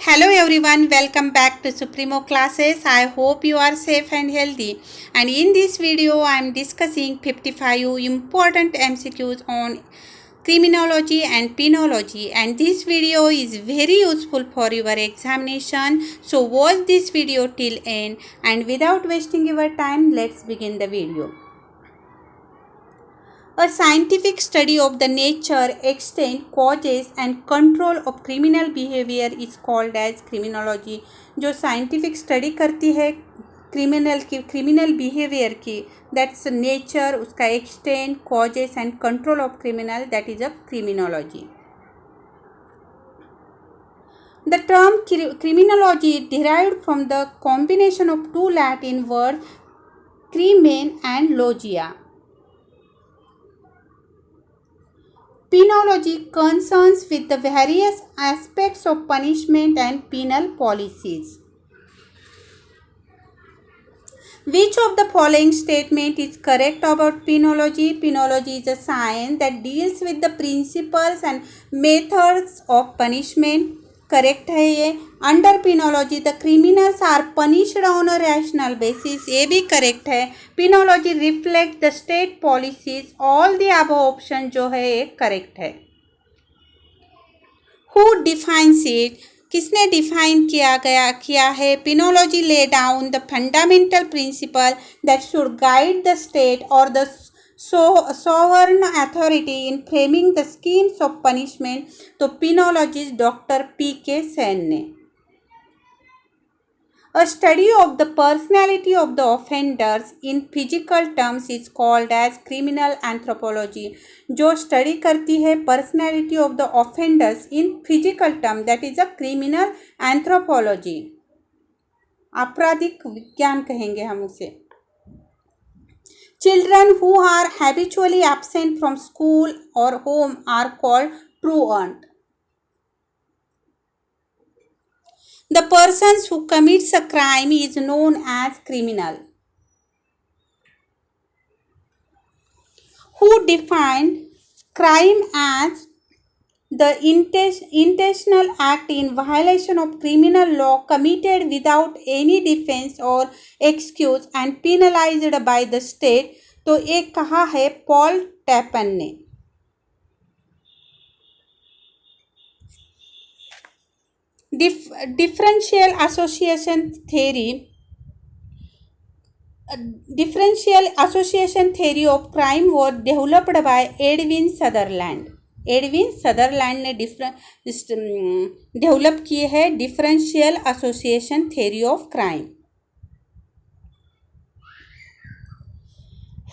Hello everyone, welcome back to Supremo classes. I hope you are safe and healthy. And in this video, I am discussing 55 important MCQs on criminology and penology. And this video is very useful for your examination. So watch this video till end. And without wasting your time, let's begin the video. A scientific study of the nature, extent, causes and control of criminal behavior is called as criminology. जो scientific study करती है criminal behavior की, that's nature, उसका extent, causes and control of criminal, that is a criminology. The term criminology is derived from the combination of two Latin words crimen and logia. Penology concerns with the various aspects of punishment and penal policies. Which of the following statement is correct about penology? Penology is a science that deals with the principles and methods of punishment. Correct है ये. Under penology the criminals are punished on a rational basis, ये भी correct है. Penology reflect the state policies, all the above option जो है ये correct है. Who defines it, किसने डिफाइन किया है? Penology lay down the fundamental principle that should guide the state और the sovereign authority in framing the schemes of punishment. तो penologist doctor P.K. Sen ने. A study of the personality of the offenders in physical terms is called as criminal anthropology. जो study करती है personality of the offenders in physical term, that is a criminal anthropology. आपराधिक विज्ञान कहेंगे हम उसे. Children who are habitually absent from school or home are called truant. The persons who commits a crime is known as criminal. Who defined crime as the intentional act in violation of criminal law committed without any defense or excuse and penalized by the state. तो एक कहा है Paul Tappan ने. Differential association theory of crime was developed by Edwin Sutherland. Edwin Sutherland ने develop किए है differential association theory of crime.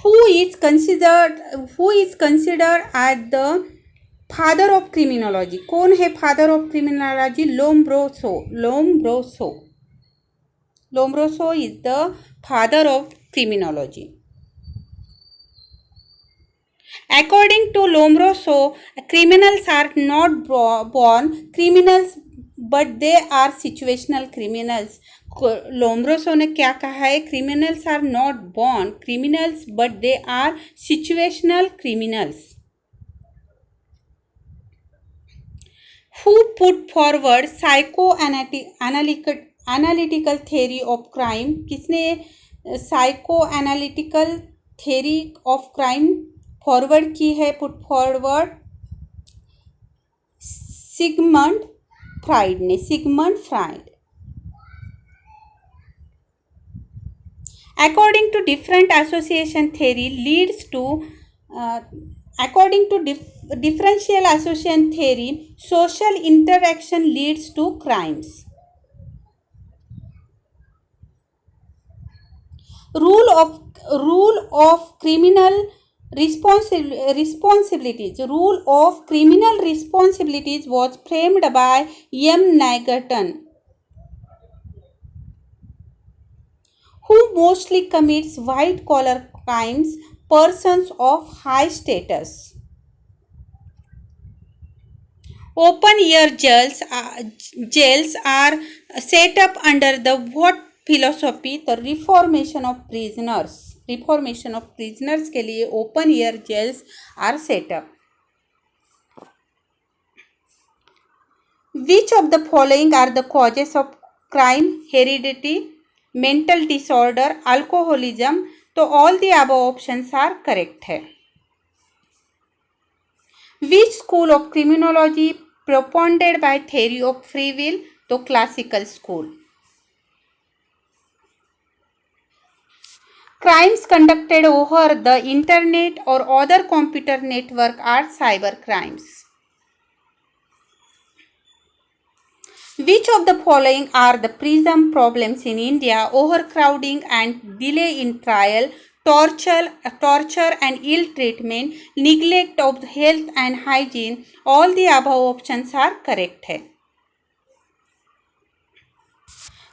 Who is considered as the father of criminology? कौन है father of criminology? Lombroso is the father of criminology. According to Lombroso, criminals are not born criminals but they are situational criminals. Lombroso ने क्या कहा है? Criminals are not born criminals but they are situational criminals. Who put forward psycho analytical theory of crime? किसने psycho analytical theory of crime forward की है? Put forward Sigmund Freud ने. Sigmund Freud. According to different association theory leads to according to differential association theory, social interaction leads to crimes. Rule of criminal responsibilities. Rule of criminal responsibilities was framed by M. Nagerton. Who mostly commits white collar crimes? Persons of high status. Open air jails are set up under the what philosophy? The reformation of prisoners. Reformation of prisoners के लिए open air jails are set up. Which of the following are the causes of crime? Heredity, mental disorder, alcoholism. तो all the above options are correct है. Which school of criminology propounded by theory of free will? तो classical school. Crimes conducted over the internet or other computer network are cyber crimes. Which of the following are the PRISM problems in India? Overcrowding and delay in trial, torture and ill treatment, neglect of health and hygiene. All the above options are correct है.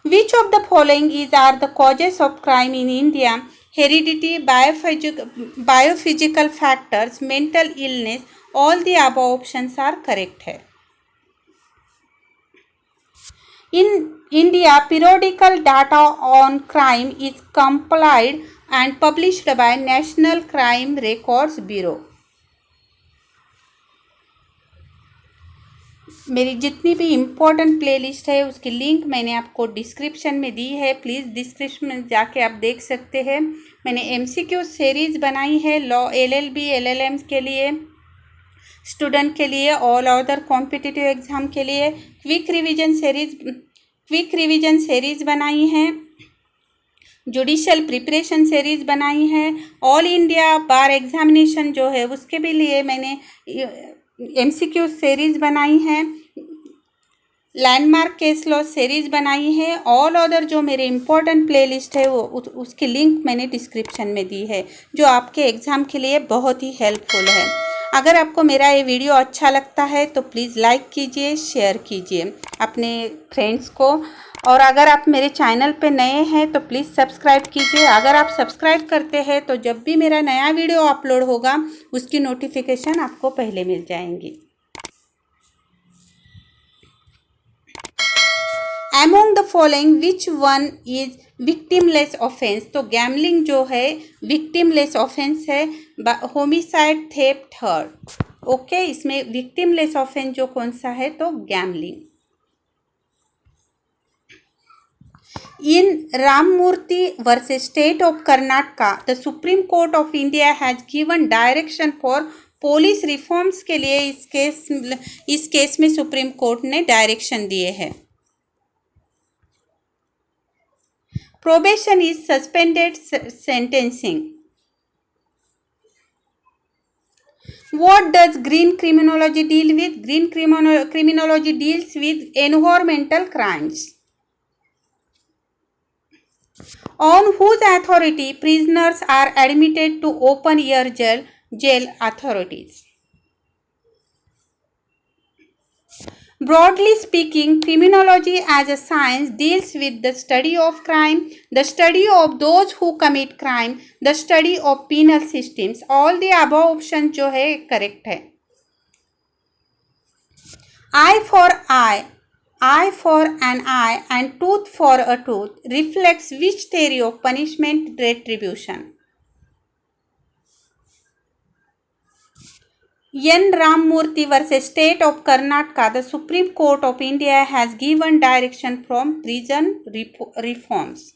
Which of the following are the causes of crime in India? Heredity, biophysical factors, mental illness. All the above options are correct है. In India, periodical data on crime is compiled and published by National Crime Records Bureau. मेरी जितनी भी important playlist है उसकी link मैंने आपको description में दी है. प्लीज़ डिस्क्रिप्शन में जाके आप देख सकते हैं. मैंने एमसीक्यू सीरीज़ बनाई है लॉ, एलएलबी, एलएलएम के लिए, स्टूडेंट के लिए, ऑल अदर कॉम्पिटिटिव एग्ज़ाम के लिए. क्विक रिवीजन सीरीज़ बनाई है, जुडिशियल प्रिपरेशन सीरीज़ बनाई है, ऑल इंडिया बार एग्जामिनेशन जो है उसके भी लिए मैंने एमसीक्यू सीरीज़ बनाई है, लैंडमार्क केस लॉ सीरीज़ बनाई है. ऑल अदर जो मेरे इम्पोर्टेंट प्लेलिस्ट है वो उसकी लिंक मैंने डिस्क्रिप्शन में दी है, जो आपके एग्ज़ाम के लिए बहुत ही हेल्पफुल है. अगर आपको मेरा ये वीडियो अच्छा लगता है तो प्लीज़ लाइक कीजिए, शेयर कीजिए अपने फ्रेंड्स को. और अगर आप मेरे चैनल पे नए हैं तो प्लीज़ सब्सक्राइब कीजिए. अगर आप सब्सक्राइब करते हैं तो जब भी मेरा नया वीडियो अपलोड होगा उसकी नोटिफिकेशन आपको पहले मिल जाएंगी. Among the following which one is victimless offense? तो गैमलिंग जो है victimless offense है, होमिसाइड, थेफ्ट, हर्ट. ओके, इसमें victimless offense जो कौन सा है? तो gambling. In Ramamurthy versus State of Karnataka, the Supreme Court of India has given direction for police reforms के लिए इस केस में सुप्रीम कोर्ट ने डायरेक्शन दिए हैं. Probation is suspended sentencing. What does green criminology deal with? Green criminology deals with environmental crimes. On whose authority prisoners are admitted to open air jail authorities? Broadly speaking, criminology as a science deals with the study of crime, the study of those who commit crime, the study of penal systems. All the above options जो है correct है. Eye for eye, eye for an eye and tooth for a tooth reflects which theory of punishment retribution? N. Ramamurthy versus State of Karnataka, the Supreme Court of India has given direction from prison reforms.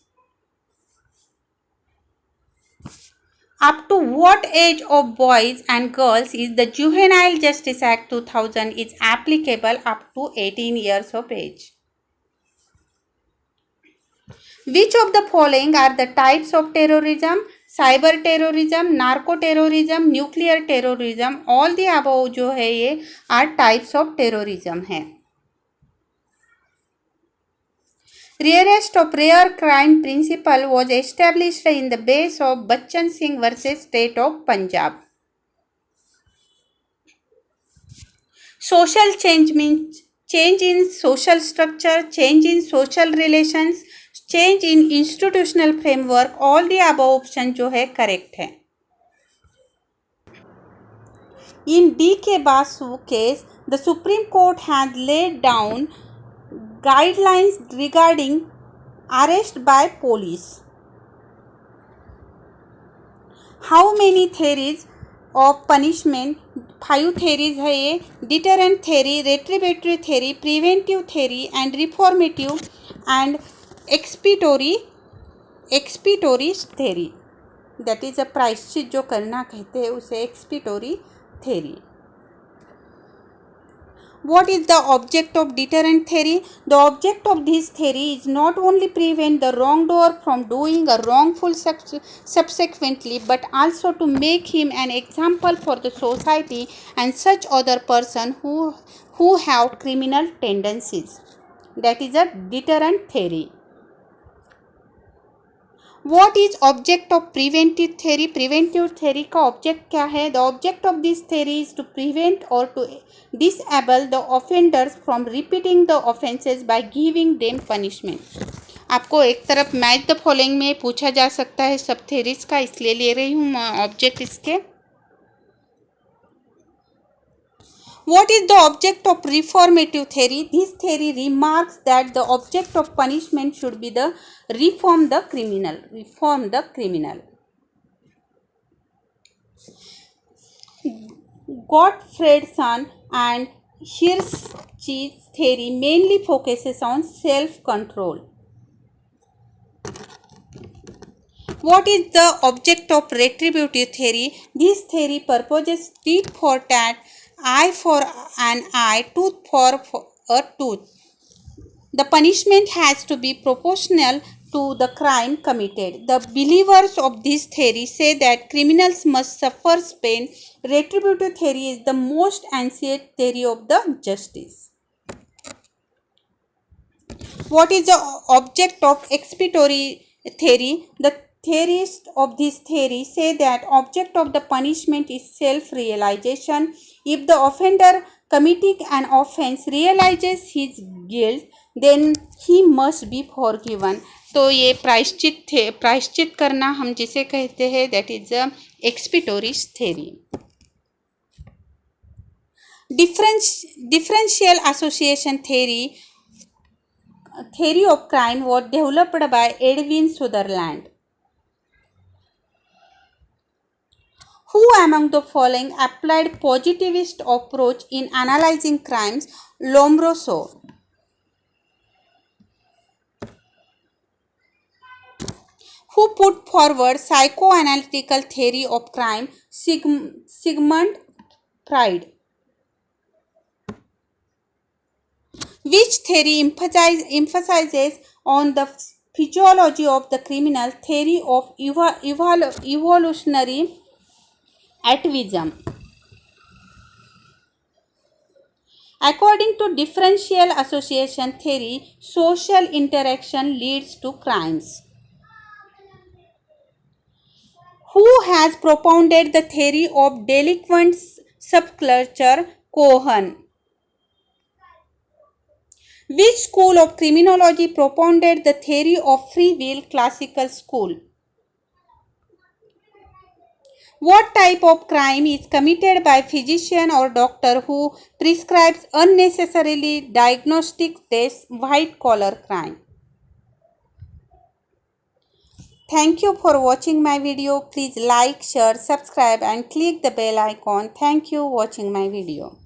Up to what age of boys and girls is the Juvenile Justice Act 2000 is applicable? Up to 18 years of age. Which of the following are the types of terrorism? Cyber terrorism, narco terrorism, nuclear terrorism. All the above जो है ये are types of terrorism है. Rarest of rare crime principle was established in the base of Bachchan Singh versus State of Punjab. Social change means change in social structure, change in social relations, change in institutional framework. All the above option जो है correct है. In D K Basu case the supreme court has laid down guidelines regarding arrest by police. How many theories of punishment 5 theories है ये, deterrent theory, retributory theory, preventive theory and reformative and expiatory theory. That is a प्रायश्चित जो करना कहते हैं उसे expiatory theory. What is the object of deterrent theory? The object of this theory is not only prevent the wrongdoer from doing a wrongful subsequently, but also to make him an example for the society and such other person who have criminal tendencies. That is a deterrent theory. What is object of preventive theory? Preventive theory का object क्या है? The object of this theory is to prevent or to disable the offenders from repeating the offenses by giving them punishment. आपको एक तरफ match the following में पूछा जा सकता है सब थेरीज का, इसलिए ले रही हूँ ऑब्जेक्ट इसके। What is the object of reformative theory? This theory remarks that the object of punishment should be the reform the criminal. Gottfredson and Hirsch's theory mainly focuses on self-control. What is the object of retributive theory? This theory purposes tit for tat, eye for an eye, tooth for a tooth. The punishment has to be proportional to the crime committed. The believers of this theory say that criminals must suffer pain. Retributive theory is the most ancient theory of the justice. What is the object of expiatory theory? The theorists of this theory say that object of the punishment is self-realization. If the offender committing an offense realizes his guilt, then he must be forgiven. तो ये प्रायश्चित करना हम जिसे कहते हैं that is a expiatory theory. Differential association theory of crime was developed by Edwin Sutherland. Who among the following applied positivist approach in analyzing crimes? Lombroso. Who put forward psychoanalytical theory of crime? Sigmund Freud. Which theory emphasizes on the physiology of the criminal? Theory of evolutionary atavism. According to differential association theory, social interaction leads to crimes. Who has propounded the theory of delinquent subculture? Cohen. Which school of criminology propounded the theory of free will? Classical school. What type of crime is committed by physician or doctor who prescribes unnecessarily diagnostic tests? White collar crime. Thank you for watching my video. Please like, share, subscribe and click the bell icon. Thank you for watching my video.